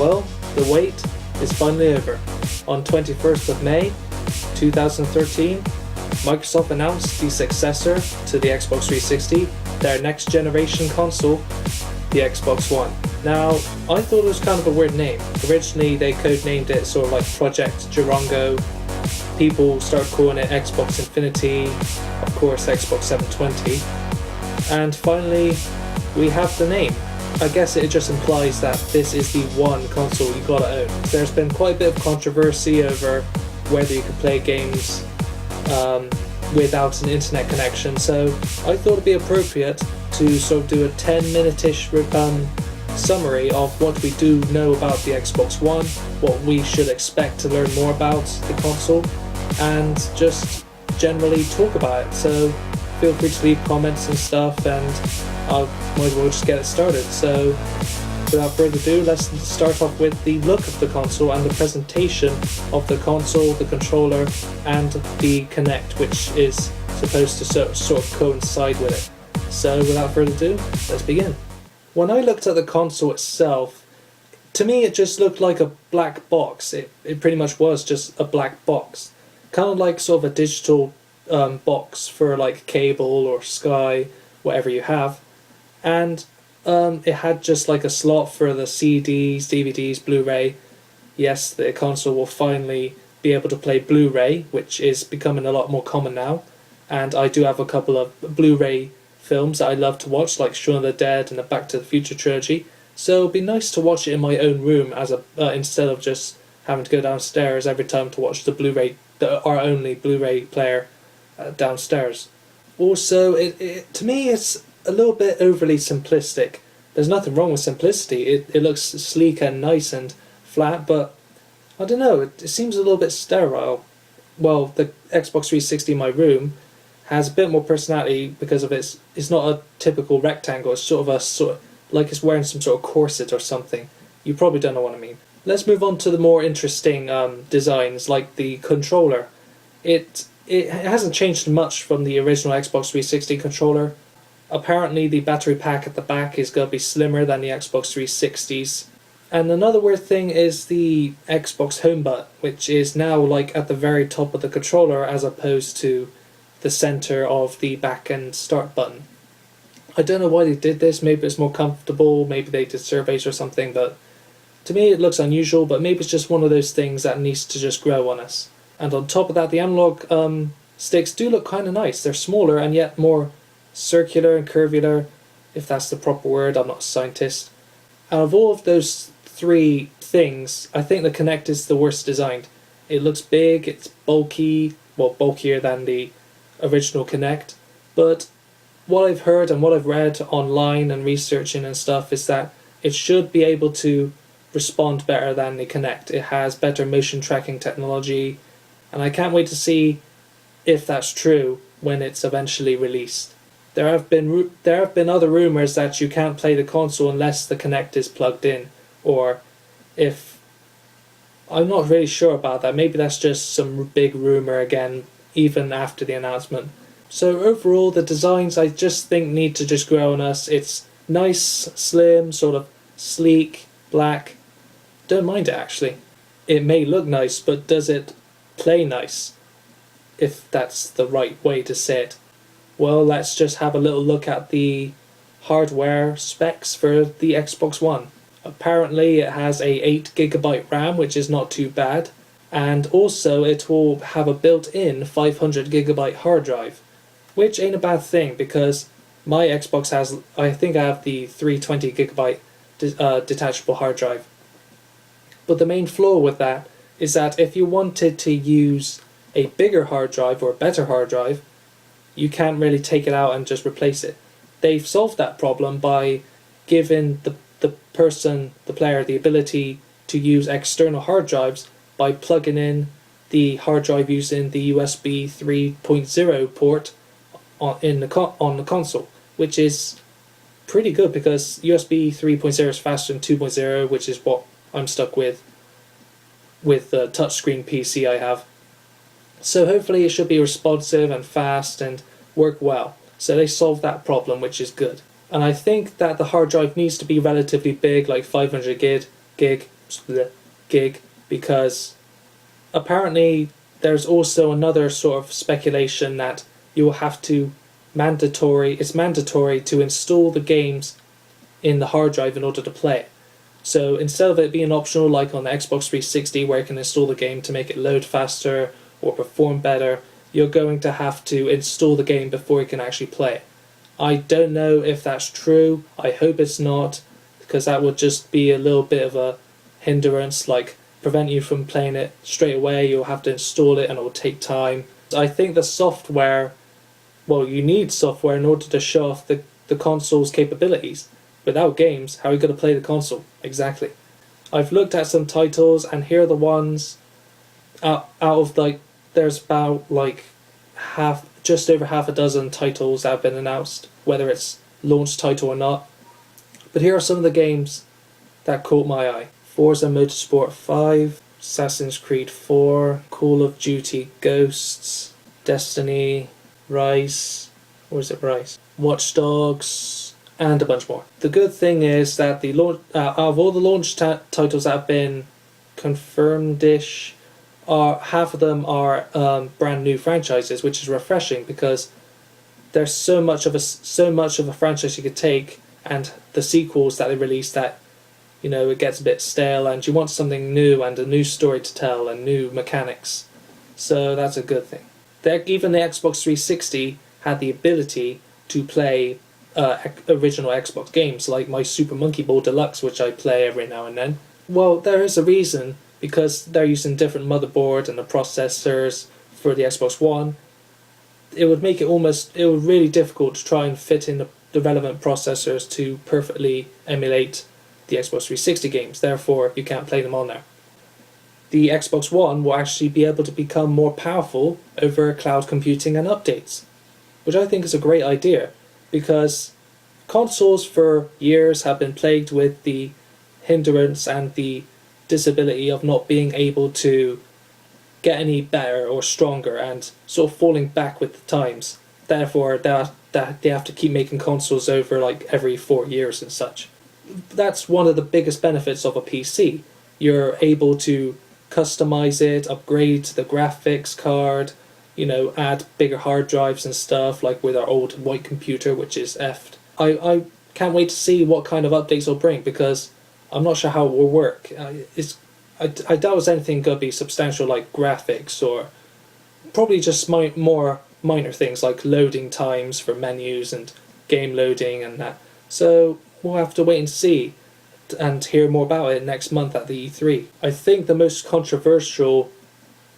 Well, the wait is finally over. On 21st of May 2013, Microsoft announced the successor to the Xbox 360, their next generation console, the Xbox One. Now, I thought it was kind of a weird name. Originally they codenamed it sort of like Project Durango. People started calling it Xbox Infinity, of course Xbox 720. And finally, we have the name. I guess it just implies that this is the one console you gotta own. There's been quite a bit of controversy over whether you can play games without an internet connection, so I thought it'd be appropriate to sort of do a 10-minute-ish summary of what we do know about the Xbox One, what we should expect to learn more about the console, and just generally talk about it. So feel free to leave comments and stuff, and I might as well just get it started. So without further ado, let's start off with the look of the console and the presentation of the console, the controller, and the Kinect, which is supposed to sort of coincide with it. So without further ado, let's begin. When I looked at the console itself, to me it just looked like a black box. It pretty much was just a black box. Kind of like sort of a digital box for like cable or Sky, whatever you have. And it had just like a slot for the CDs, DVDs, Blu-ray. Yes, the console will finally be able to play Blu-ray, which is becoming a lot more common now. And I do have a couple of Blu-ray films that I love to watch, like Shaun of the Dead and the Back to the Future trilogy. So it'd be nice to watch it in my own room as instead of just having to go downstairs every time to watch the Blu-ray, our only Blu-ray player downstairs. Also, it to me it's a little bit overly simplistic. There's nothing wrong with simplicity. It looks sleek and nice and flat, but I don't know, it seems a little bit sterile. Well, the Xbox 360 in my room has a bit more personality because of it's not a typical rectangle. It's sort of like it's wearing some sort of corset or something. You probably don't know what I mean. Let's move on to the more interesting designs, like the controller. It hasn't changed much from the original Xbox 360 controller. Apparently the battery pack at the back is going to be slimmer than the Xbox 360's. And another weird thing is the Xbox home button, which is now like at the very top of the controller as opposed to the center of the back and start button. I don't know why they did this. Maybe it's more comfortable, maybe they did surveys or something, but to me it looks unusual, but maybe it's just one of those things that needs to just grow on us. And on top of that, the analog sticks do look kind of nice. They're smaller and yet more circular and curvular, if that's the proper word. I'm not a scientist. Out of all of those three things, I think the Kinect is the worst designed. It looks big, it's bulky, well, bulkier than the original Kinect, but what I've heard and what I've read online and researching and stuff is that it should be able to respond better than the Kinect. It has better motion tracking technology, and I can't wait to see if that's true when it's eventually released. There have been other rumours that you can't play the console unless the Kinect is plugged in, or if I'm not really sure about that. Maybe that's just some big rumour again, even after the announcement. So overall, the designs I just think need to just grow on us. It's nice, slim, sort of sleek, black. Don't mind it actually. It may look nice, but does it play nice? If that's the right way to say it. Well, let's just have a little look at the hardware specs for the Xbox One. Apparently it has a 8GB RAM, which is not too bad, and also it will have a built-in 500GB hard drive, which ain't a bad thing because my Xbox has, I think I have the 320GB detachable hard drive. But the main flaw with that is that if you wanted to use a bigger hard drive or a better hard drive, you can't really take it out and just replace it. They've solved that problem by giving the player, the ability to use external hard drives by plugging in the hard drive using the USB 3.0 port on the console, which is pretty good because USB 3.0 is faster than 2.0, which is what I'm stuck with the touchscreen PC I have. So hopefully it should be responsive and fast and work well. So they solved that problem, which is good. And I think that the hard drive needs to be relatively big, like 500 gig, gig, because apparently there's also another sort of speculation that you'll have to it's mandatory to install the games in the hard drive in order to play it. So instead of it being optional like on the Xbox 360 where you can install the game to make it load faster or perform better, you're going to have to install the game before you can actually play it. I don't know if that's true. I hope it's not, because that would just be a little bit of a hindrance, like prevent you from playing it straight away. You'll have to install it and it will take time. I think the software, well, you need software in order to show off the console's capabilities. Without games, how are you going to play the console? Exactly. I've looked at some titles, and here are the ones out of like, there's about like just over half a dozen titles that have been announced, whether it's launch title or not. But here are some of the games that caught my eye. Forza Motorsport 5, Assassin's Creed 4, Call of Duty Ghosts, Destiny, Rise, Watch Dogs, and a bunch more. The good thing is that the out of all the launch titles that have been confirmed-ish, half of them are brand new franchises, which is refreshing because there's so much of a franchise you could take, and the sequels that they release that, you know, it gets a bit stale, and you want something new and a new story to tell and new mechanics. So that's a good thing. Even the Xbox 360 had the ability to play original Xbox games, like my Super Monkey Ball Deluxe, which I play every now and then. Well, there is a reason, because they're using different motherboard and the processors for the Xbox One. It would make it really difficult to try and fit in the relevant processors to perfectly emulate the Xbox 360 games. Therefore, you can't play them on there. The Xbox One will actually be able to become more powerful over cloud computing and updates, which I think is a great idea, because consoles for years have been plagued with the hindrance and the disability of not being able to get any better or stronger and sort of falling back with the times. Therefore, they have to keep making consoles over like every 4 years and such. That's one of the biggest benefits of a PC. You're able to customize it, upgrade the graphics card, you know, add bigger hard drives and stuff, like with our old white computer, which is effed. I can't wait to see what kind of updates it'll bring, because I'm not sure how it will work. I doubt it's anything going to be substantial like graphics, or probably just more minor things like loading times for menus and game loading and that. So we'll have to wait and see and hear more about it next month at the E3. I think the most controversial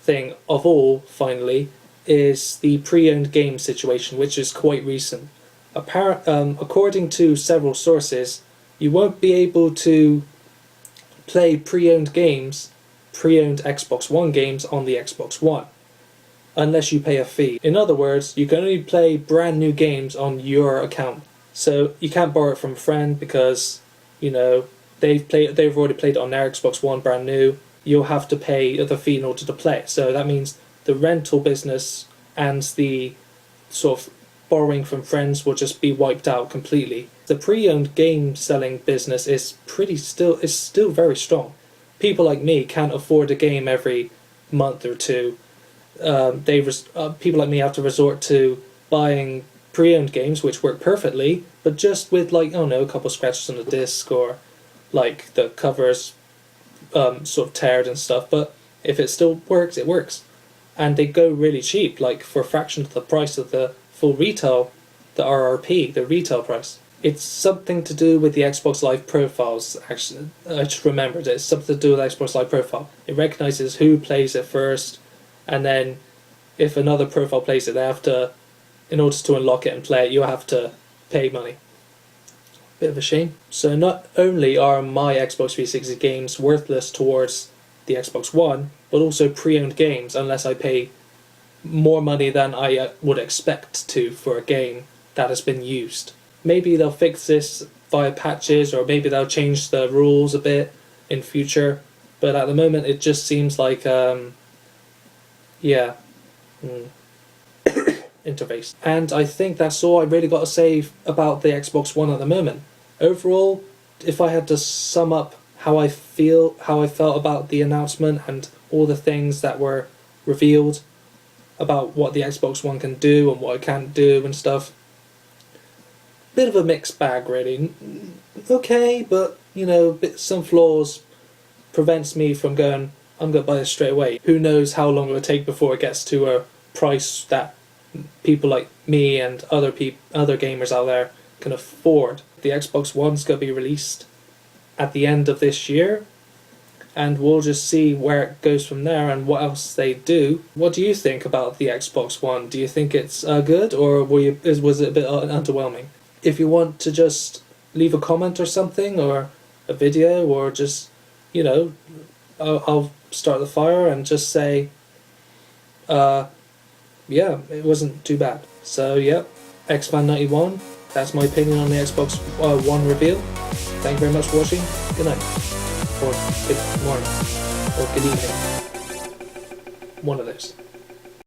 thing of all, finally, is the pre-owned game situation, which is quite recent. According to several sources, you won't be able to play pre-owned Xbox One games on the Xbox One unless you pay a fee. In other words, you can only play brand new games on your account. So you can't borrow it from a friend because, you know, they've already played it on their Xbox One brand new. You'll have to pay the fee in order to play it. So that means the rental business and the sort of borrowing from friends will just be wiped out completely. The pre-owned game selling business is still very strong. People like me can't afford a game every month or two. People like me have to resort to buying pre-owned games, which work perfectly, but just with like, I don't know, a couple scratches on the disc, or like the covers sort of teared and stuff. But if it still works, it works. And they go really cheap, like for a fraction of the price of the full retail, the RRP, the retail price. It's something to do with the Xbox Live profiles, actually. I just remembered it. It's something to do with Xbox Live profile. It recognizes who plays it first, and then if another profile plays it, they have to, in order to unlock it and play it, you have to pay money. Bit of a shame. So not only are my Xbox 360 games worthless towards the Xbox One, but also pre-owned games, unless I pay more money than I would expect to for a game that has been used. Maybe they'll fix this via patches, or maybe they'll change the rules a bit in future, but at the moment it just seems like interface. And I think that's all I really got to say about the Xbox One at the moment. Overall, if I had to sum up how I felt about the announcement and all the things that were revealed about what the Xbox One can do and what it can't do and stuff. Bit of a mixed bag, really. Okay, but some flaws prevents me from going, I'm going to buy this straight away. Who knows how long it will take before it gets to a price that people like me and other gamers out there can afford. The Xbox One's going to be released at the end of this year, and we'll just see where it goes from there and what else they do. What do you think about the Xbox One? Do you think it's good, or was it a bit underwhelming? If you want to just leave a comment or something, or a video, or just, I'll start the fire and just say, yeah, it wasn't too bad. So, yeah, Xman91, that's my opinion on the Xbox One reveal. Thank you very much for watching. Good night. Or good morning. Or good evening. One of those.